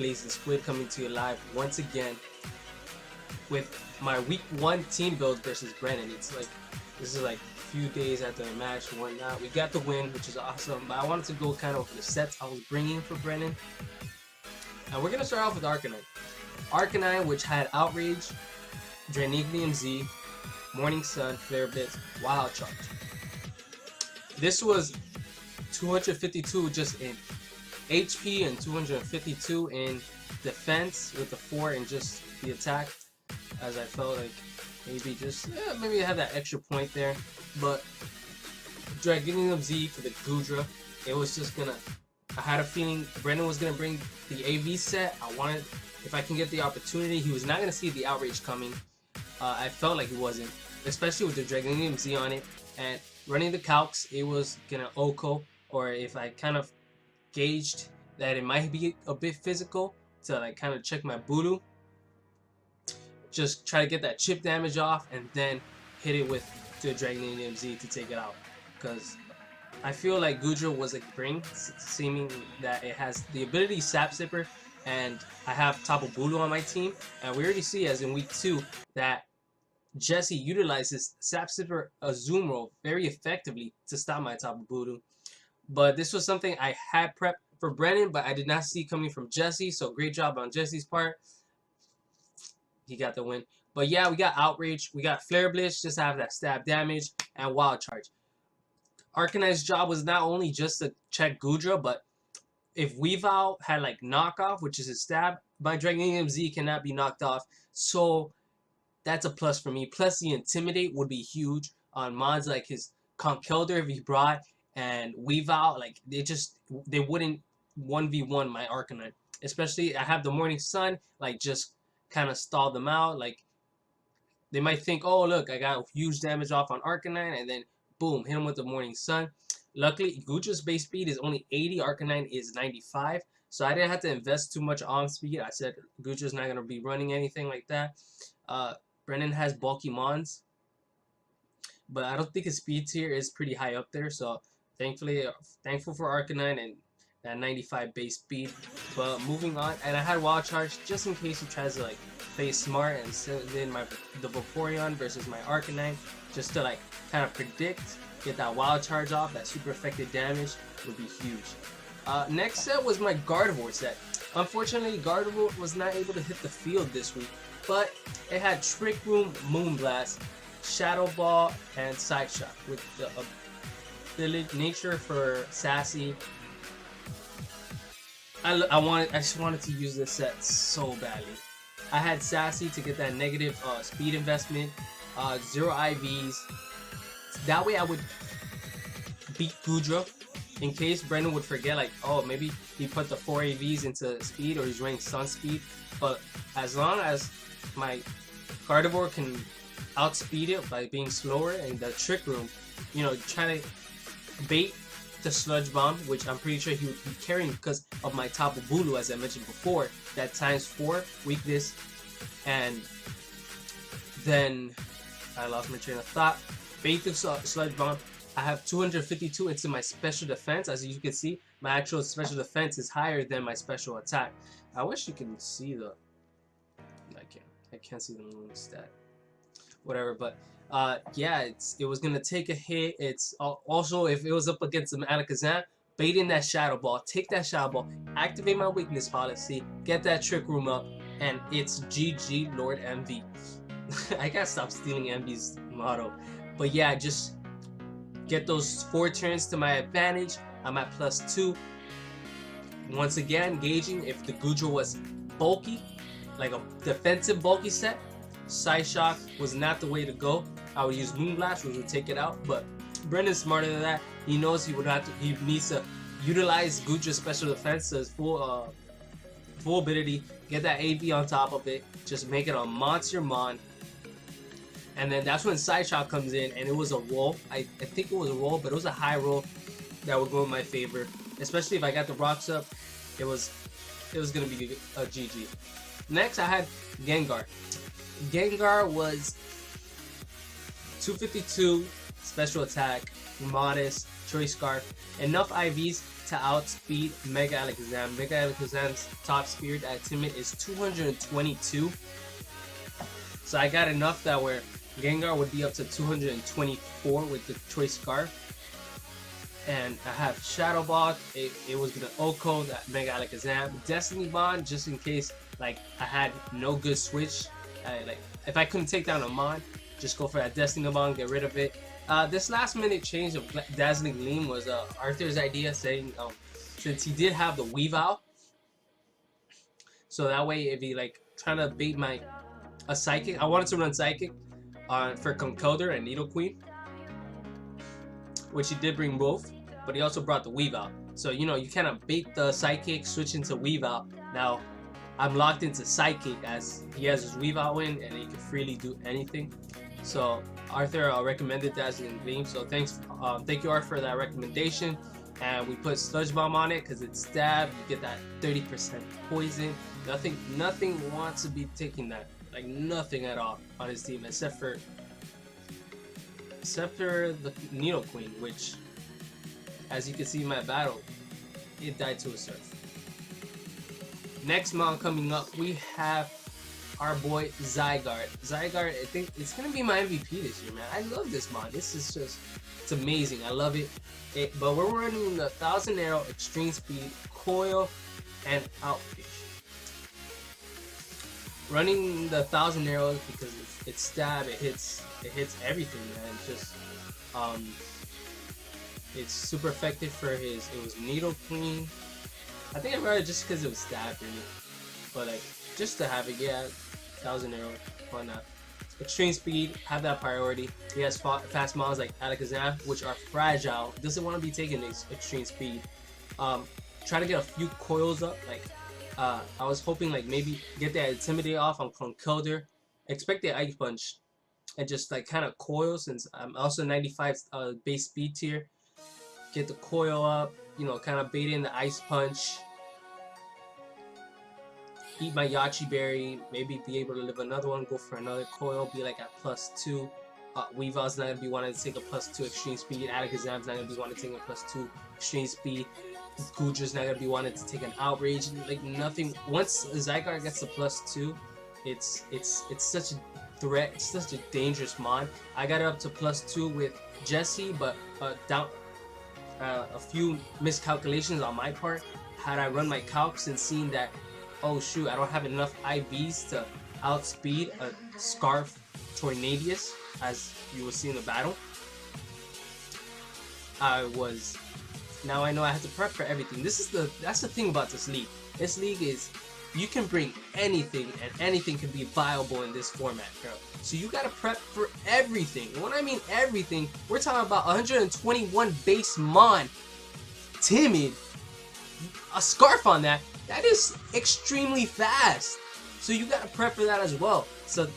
Blazin Squid, coming to you live once again with my week 1 team build versus Brennan. It's like, this is like a few days after the match and whatnot. We got the win, which is awesome, but I wanted to go kind of over the sets I was bringing for Brennan. And we're going to start off with Arcanine. Arcanine, which had Outrage, Draenignium Z, Morning Sun, Flare Blitz, Wild Charge. This was 252 just in HP and 252 in defense with the 4 and just the attack, as I felt like maybe just, maybe I had that extra point there. But Draenignium Z for the Goodra, it was just gonna, I had a feeling Brennan was gonna bring the AV set. I wanted, if I can get the opportunity, he was not gonna see the Outrage coming. I felt like he wasn't, especially with the Draenignium Z on it. And running the calcs, it was gonna OHKO, or if I kind of gauged that it might be a bit physical to like kind of check my Voodoo, just try to get that chip damage off and then hit it with the Draenignium Z to take it out. Because I feel like Goodra was a bring, seeming that it has the ability Sap Sipper, and I have Tapu Bulu on my team, and we already see as in week 2 that Jesse utilizes Sap Sipper Azumarill very effectively to stop my Tapu Bulu. But this was something I had prepped for Brennan, but I did not see coming from Jesse, so great job on Jesse's part. He got the win. But yeah, we got Outrage, we got Flare Blitz, just have that stab damage, and Wild Charge. Arcanine's job was not only just to check Goodra, but if Weavile had like knockoff, which is a stab, my Draenignium Z cannot be knocked off, so that's a plus for me. Plus the Intimidate would be huge on mods like his Conkeldurr if he brought, and Weavile, like they wouldn't 1v1 my Arcanine. Especially I have the Morning Sun, like just kind of stall them out. Like they might think, oh look, I got huge damage off on Arcanine, and then boom, hit him with the Morning Sun. Luckily, Goodra's base speed is only 80, Arcanine is 95, so I didn't have to invest too much on speed. I said Goodra's not gonna be running anything like that. Brennan has bulky mons, but I don't think his speed tier is pretty high up there, so thankful for Arcanine and that 95 base speed. But moving on, and I had Wild Charge just in case he tries to like play smart and send in the Vaporeon versus my Arcanine, just to like kind of predict, get that Wild Charge off. That super effective damage would be huge. Next set was my Gardevoir set. Unfortunately, Gardevoir was not able to hit the field this week, but it had Trick Room, Moonblast, Shadow Ball, and Side Shot with the ability nature for Sassy. I just wanted to use this set so badly. I had Sassy to get that negative speed investment, 0 IVs. That way I would beat Goodra in case Brennan would forget, like, oh, maybe he put the 4 AVs into speed or he's running Sun Speed. But as long as my Gardevoir can outspeed it by being slower and the Trick Room, you know, try to bait the Sludge Bomb, which I'm pretty sure he would be carrying because of my Tapu Bulu, as I mentioned before, that ×4 weakness. And then I lost my train of thought. Bait the Sludge Bomb. I have 252 into my special defense. As you can see, my actual special defense is higher than my special attack. I wish you can see the... I can't see the moon stat. Whatever, but yeah, it was gonna take a hit. It's also, if it was up against the Alakazam, bait in that Shadow Ball, take that Shadow Ball, activate my weakness policy, get that Trick Room up, and it's GG Lord MV. I gotta stop stealing MV's motto. But yeah, just get those 4 turns to my advantage. I'm at +2. Once again, gauging if the Goodra was bulky, like a defensive bulky set, Side Shock was not the way to go. I would use Moonblast, which would take it out, but Brennan's smarter than that. He knows he needs to utilize Goodra's special defense to his full ability, get that AV on top of it, just make it a monster mon. And then that's when Side Shock comes in, and it was a roll. I think it was a roll, but it was a high roll that would go in my favor. Especially if I got the rocks up, it was gonna be a GG. Next, I had Gengar. Gengar was 252 special attack, modest, choice scarf, enough IVs to outspeed Mega Alakazam. Mega Alakazam's top spirit at timid is 222. So I got enough that where Gengar would be up to 224 with the choice scarf. And I have Shadow Ball. It was gonna Oko that Mega Alakazam. Destiny Bond, just in case like I had no good switch. Like if I couldn't take down a Mon, just go for that Destiny Bond, get rid of it. This last minute change of Dazzling Gleam was Arthur's idea, saying since he did have the Weavile, so that way if he like trying to bait a Psychic, I wanted to run Psychic for Concoder and Nidoqueen, which he did bring both, but he also brought the Weavile. So you know you kind of bait the Psychic, switch into Weavile. Now I'm locked into Psychic as he has his Weavile in and he can freely do anything. So Arthur recommended Dazzling Gleam, so thank you Arthur for that recommendation. And we put Sludge Bomb on it because it's stab, you get that 30% poison. Nothing wants to be taking that, like nothing at all on his team except for the Nidoqueen, which as you can see in my battle, it died to a surf. Next mon coming up, we have our boy Zygarde. Zygarde, I think it's gonna be my MVP this year, man. I love this mon. This is just, it's amazing. I love it. But we're running the 1000 Arrow, Extreme Speed, Coil, and Outfish. Running the 1000 Arrows because it's stab. It hits everything, man. Just it's super effective for his. It was Nidoqueen. I think I read it just because it was stab, really. But like, just to have it, yeah, 1000 Arrow, why not? Extreme Speed, have that priority. He has fast mons like Alakazam, which are fragile. Doesn't want to be taking this Extreme Speed. Try to get a few coils up. Like, I was hoping like maybe get that Intimidate off on Concoder. Expect the Ice Punch, and just like kind of coil since I'm also 95 base speed tier. Get the coil up, you know, kind of bait in the Ice Punch. Eat my Yachi Berry, maybe be able to live another one, go for another coil, be like at +2. Weavile's not going to be wanting to take a +2 Extreme Speed. Alakazam's not going to be wanting to take a +2 Extreme Speed. Gudra's not going to be wanting to take an Outrage. Like nothing. Once Zygarde gets a +2, it's such a threat. It's such a dangerous mon. I got it up to +2 with Jessie, but down a few miscalculations on my part. Had I run my calcs and seen that, oh shoot, I don't have enough IVs to outspeed a Scarf Tornadius, as you will see in the battle. Now I know I have to prep for everything. That's the thing about this league. This league is, you can bring anything and anything can be viable in this format, bro. So you gotta prep for everything. And when I mean everything, we're talking about 121 base mon, timid, a Scarf on that. That is extremely fast. So you gotta prep for that as well. So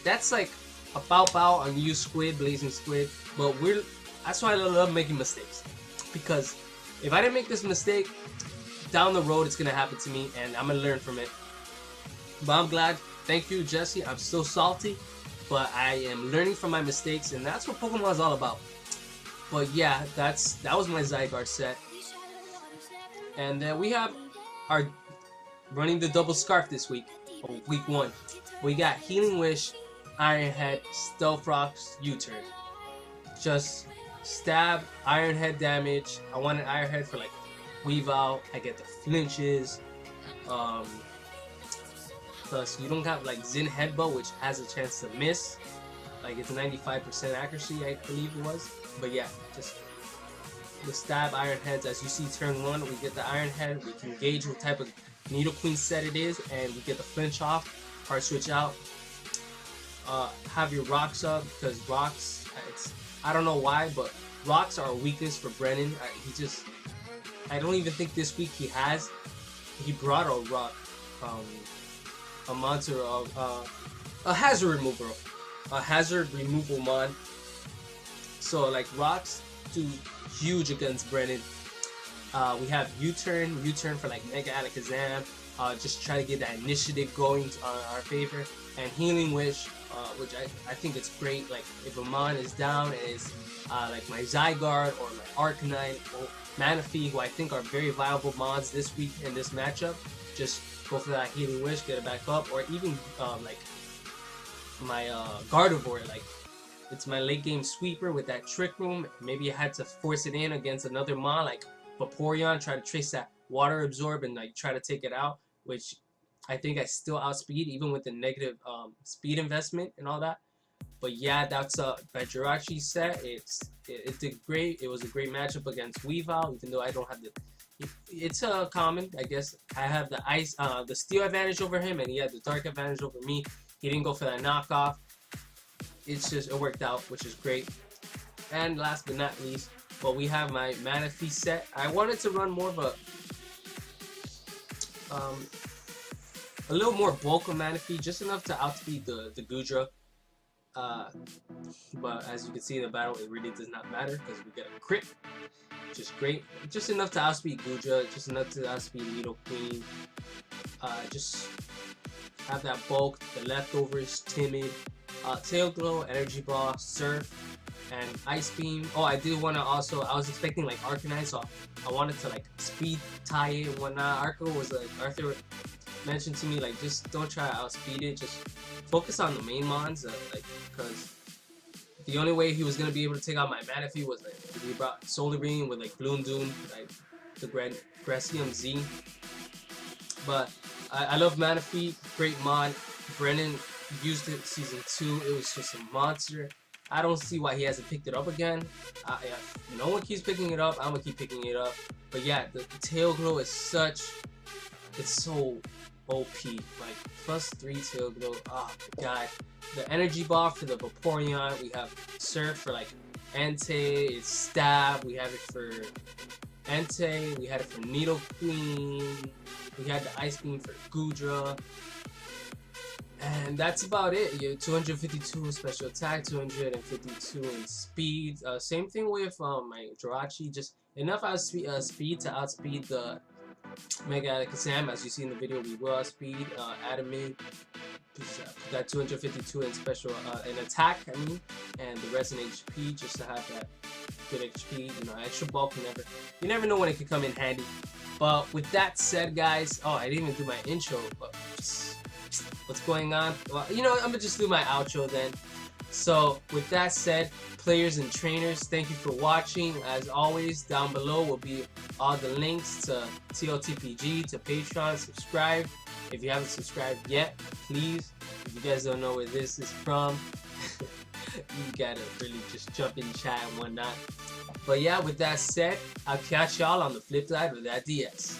that's like a bow on you, Squid, Blazin Squid. But that's why I love making mistakes. Because if I didn't make this mistake, down the road it's gonna happen to me and I'm gonna learn from it. But I'm glad. Thank you, Jesse. I'm still salty, but I am learning from my mistakes, and that's what Pokemon is all about. But yeah, that was my Zygarde set. And then we have our running the double scarf this week, or week 1. We got Healing Wish, Iron Head, Stealth Rocks, U-Turn. Just stab, Iron Head damage. I wanted Iron Head for like Weavile. I get the flinches. Plus you don't have like Zen Headbutt, which has a chance to miss. Like it's 95% accuracy, I believe it was. But yeah, just the stab Iron Heads. As you see, turn 1, we get the Iron Head. We can gauge what type of Nidoqueen set it is, and we get the flinch off. Hard switch out. Have your rocks up, because rocks, I don't know why, but rocks are a weakness for Brennan. I don't even think this week he brought a rock, a monster of a hazard removal mon. So like rocks do huge against Brennan. We have U-turn for like Mega Alakazam. Just try to get that initiative going on our favor. And Healing Wish which I think it's great. Like if a mon is down and it's like my Zygarde or my Arcanine or Manaphy, who I think are very viable mons this week in this matchup, just go for that Healing Wish, get it back up, or even like my Gardevoir, like it's my late game sweeper with that Trick Room. Maybe I had to force it in against another mon like Vaporeon, try to trace that water absorb and like try to take it out, which I think I still outspeed even with the negative speed investment and all that. But yeah, that's my Jirachi set. It did great. It was a great matchup against Weavile, even though I don't have the. It's common, I guess. I have the ice, the steel advantage over him, and he had the dark advantage over me. He didn't go for that knockoff. It's just it worked out, which is great. And last but not least, well, we have my Manaphy set. I wanted to run more of a little more bulk of Manaphy, just enough to outspeed the Goodra. But as you can see in the battle, it really does not matter because we get a crit, which is great. Just enough to outspeed Goodra, just enough to outspeed Nidoqueen. Just have that bulk, the leftovers, Timid, Tail Glow, Energy Ball, Surf, and Ice Beam. Oh, I did want to also, I was expecting like Arcanine, so I wanted to like speed tie it and whatnot. Arthur mentioned to me, like, just don't try to outspeed it, just focus on the main mons, like, because the only way he was going to be able to take out my Manaphy was like, if he brought Solar Beam with like Gloom Doom, like the Gracium Z. But I love Manaphy, great mod. Brennan used it season 2, it was just a monster. I don't see why he hasn't picked it up again. No one keeps picking it up, I'm gonna keep picking it up. But yeah, the Tail Glow is such, it's so OP, like +3 Tail Glow. Oh my god, the energy buff for the Vaporeon. We have Surf for like Entei, it's Stab. We have it for Entei. We had it for Nidoqueen. We had the Ice Beam for Goodra. And that's about it. You 252 in special attack, 252 in speed. Same thing with my Jirachi. Just enough speed to outspeed the Mega Alakazam. As you see in the video, we will outspeed Adamant. Got 252 in special in attack, I mean, and the rest in HP, just to have that good HP. You know, extra bulk. You never know when it could come in handy. But with that said, guys, oh, I didn't even do my intro, but just, what's going on? Well, you know, I'm gonna just do my outro then. So with that said, players and trainers, thank you for watching. As always, down below will be all the links to TLTPG, to Patreon. Subscribe if you haven't subscribed yet, please. If you guys don't know where this is from, you gotta really just jump in chat and whatnot. But yeah, with that said, I'll catch y'all on the flip side of that DS.